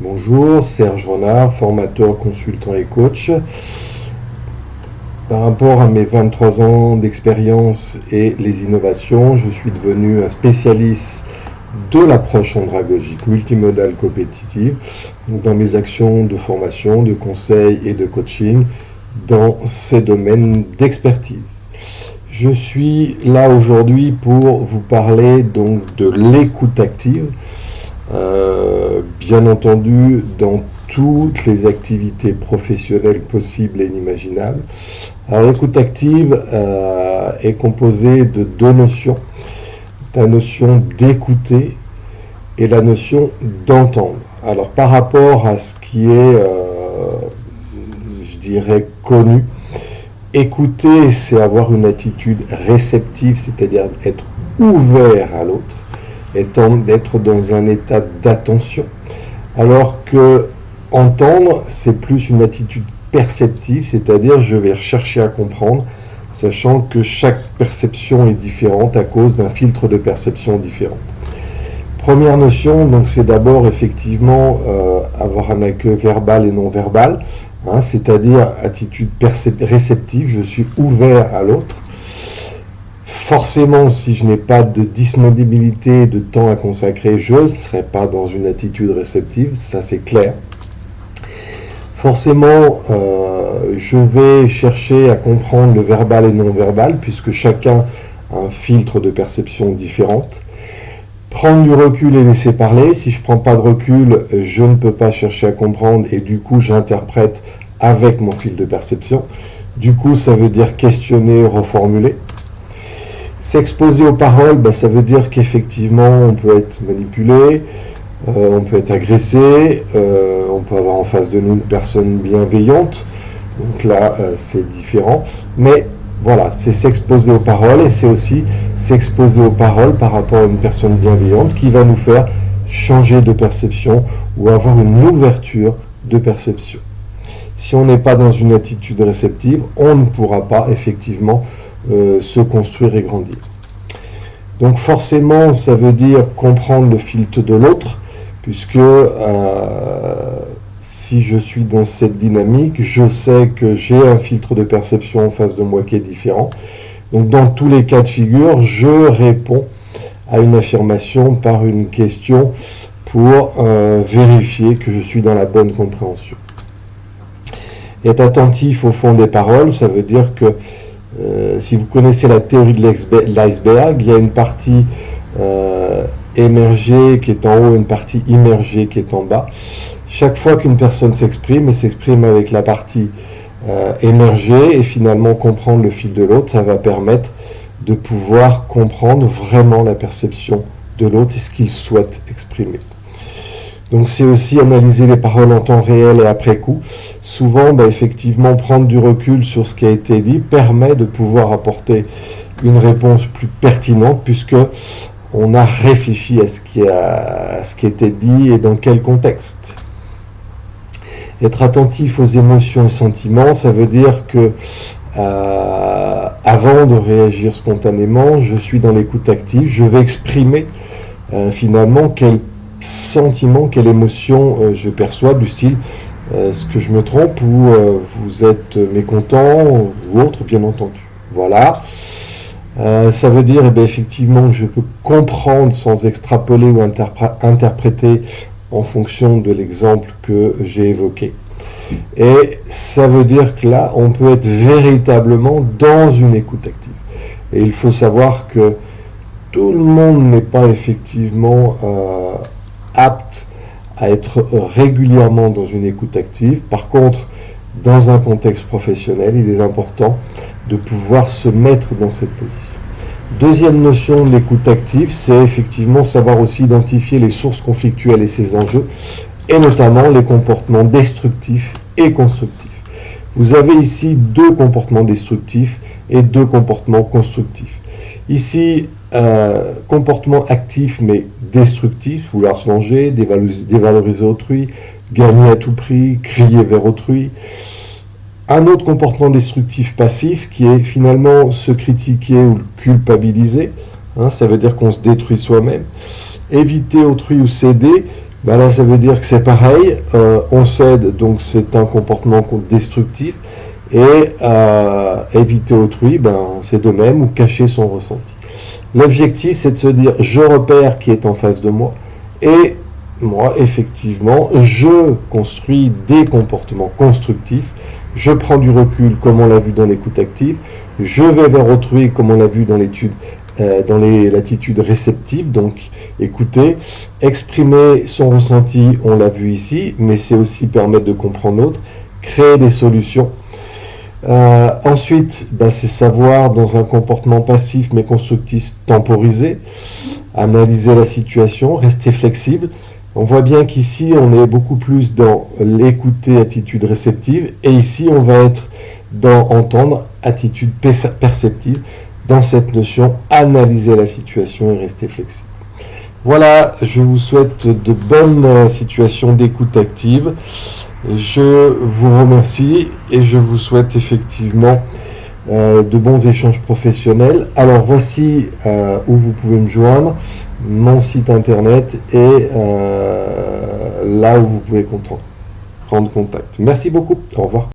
Bonjour, Serge Renard, formateur, consultant et coach. Par rapport à mes 23 ans d'expérience et les innovations, je suis devenu un spécialiste de l'approche andragogique multimodale compétitive dans mes actions de formation, de conseil et de coaching dans ces domaines d'expertise. Je suis là aujourd'hui pour vous parler donc de l'écoute active. Bien entendu, dans toutes les activités professionnelles possibles et inimaginables. Alors, l'écoute active est composée de deux notions. La notion d'écouter et la notion d'entendre. Alors, par rapport à ce qui est, je dirais, connu, écouter, c'est avoir une attitude réceptive, c'est-à-dire être ouvert à l'autre, d'être dans un état d'attention, alors que entendre, c'est plus une attitude perceptive, c'est-à-dire je vais chercher à comprendre, sachant que chaque perception est différente à cause d'un filtre de perception différent. Première notion, donc c'est d'abord effectivement avoir un accueil verbal et non verbal, c'est-à-dire attitude réceptive, je suis ouvert à l'autre. Forcément, si je n'ai pas de disponibilité et de temps à consacrer, je ne serai pas dans une attitude réceptive, ça c'est clair. Forcément, je vais chercher à comprendre le verbal et non-verbal, puisque chacun a un filtre de perception différente. Prendre du recul et laisser parler. Si je ne prends pas de recul, je ne peux pas chercher à comprendre et du coup, j'interprète avec mon fil de perception. Du coup, ça veut dire questionner, reformuler. S'exposer aux paroles, ça veut dire qu'effectivement, on peut être manipulé, on peut être agressé, on peut avoir en face de nous une personne bienveillante. Donc là, c'est différent. Mais voilà, c'est s'exposer aux paroles et c'est aussi s'exposer aux paroles par rapport à une personne bienveillante qui va nous faire changer de perception ou avoir une ouverture de perception. Si on n'est pas dans une attitude réceptive, on ne pourra pas effectivement se construire et grandir. Donc forcément, ça veut dire comprendre le filtre de l'autre, puisque si je suis dans cette dynamique, je sais que j'ai un filtre de perception en face de moi qui est différent. Donc dans tous les cas de figure, je réponds à une affirmation par une question pour vérifier que je suis dans la bonne compréhension. Être attentif au fond des paroles, ça veut dire que si vous connaissez la théorie de l'iceberg, il y a une partie émergée qui est en haut et une partie immergée qui est en bas. Chaque fois qu'une personne s'exprime, elle s'exprime avec la partie émergée et finalement comprendre le fil de l'autre, ça va permettre de pouvoir comprendre vraiment la perception de l'autre et ce qu'il souhaite exprimer. Donc c'est aussi analyser les paroles en temps réel et après coup. Souvent, effectivement, prendre du recul sur ce qui a été dit permet de pouvoir apporter une réponse plus pertinente puisque on a réfléchi à ce qui était dit et dans quel contexte. Être attentif aux émotions et sentiments, ça veut dire que avant de réagir spontanément, je suis dans l'écoute active, je vais exprimer finalement quel sentiment, quelle émotion je perçois, du style est-ce que je me trompe ou vous êtes mécontent ou autre, bien entendu. Voilà. Ça veut dire effectivement que je peux comprendre sans extrapoler ou interpréter en fonction de l'exemple que j'ai évoqué. Et ça veut dire que là, on peut être véritablement dans une écoute active. Et il faut savoir que tout le monde n'est pas effectivement apte à être régulièrement dans une écoute active. Par contre, dans un contexte professionnel, il est important de pouvoir se mettre dans cette position. Deuxième notion de l'écoute active, c'est effectivement savoir aussi identifier les sources conflictuelles et ses enjeux, et notamment les comportements destructifs et constructifs. Vous avez ici deux comportements destructifs et deux comportements constructifs. Ici, comportement actif mais destructif, vouloir se venger, dévaloriser autrui, gagner à tout prix, crier vers autrui. Un autre comportement destructif passif qui est finalement se critiquer ou culpabiliser, ça veut dire qu'on se détruit soi-même. Éviter autrui ou céder, Ben là, ça veut dire que c'est pareil, on cède, donc c'est un comportement destructif, et éviter autrui, ben, c'est de même, ou cacher son ressenti. L'objectif, c'est de se dire, je repère qui est en face de moi, et moi, effectivement, je construis des comportements constructifs, je prends du recul, comme on l'a vu dans l'écoute active, je vais vers autrui, comme on l'a vu dans l'étude, dans l'attitude réceptive, donc écouter, exprimer son ressenti, on l'a vu ici, mais c'est aussi permettre de comprendre l'autre, créer des solutions. Ensuite, bah, c'est savoir dans un comportement passif mais constructif temporiser, analyser la situation, rester flexible. On voit bien qu'ici on est beaucoup plus dans l'écouter, attitude réceptive, et ici on va être dans entendre, attitude perceptive, dans cette notion, analyser la situation et rester flexible. Voilà, je vous souhaite de bonnes situations d'écoute active. Je vous remercie et je vous souhaite effectivement de bons échanges professionnels. Alors voici où vous pouvez me joindre, mon site internet et là où vous pouvez prendre contact. Merci beaucoup, au revoir.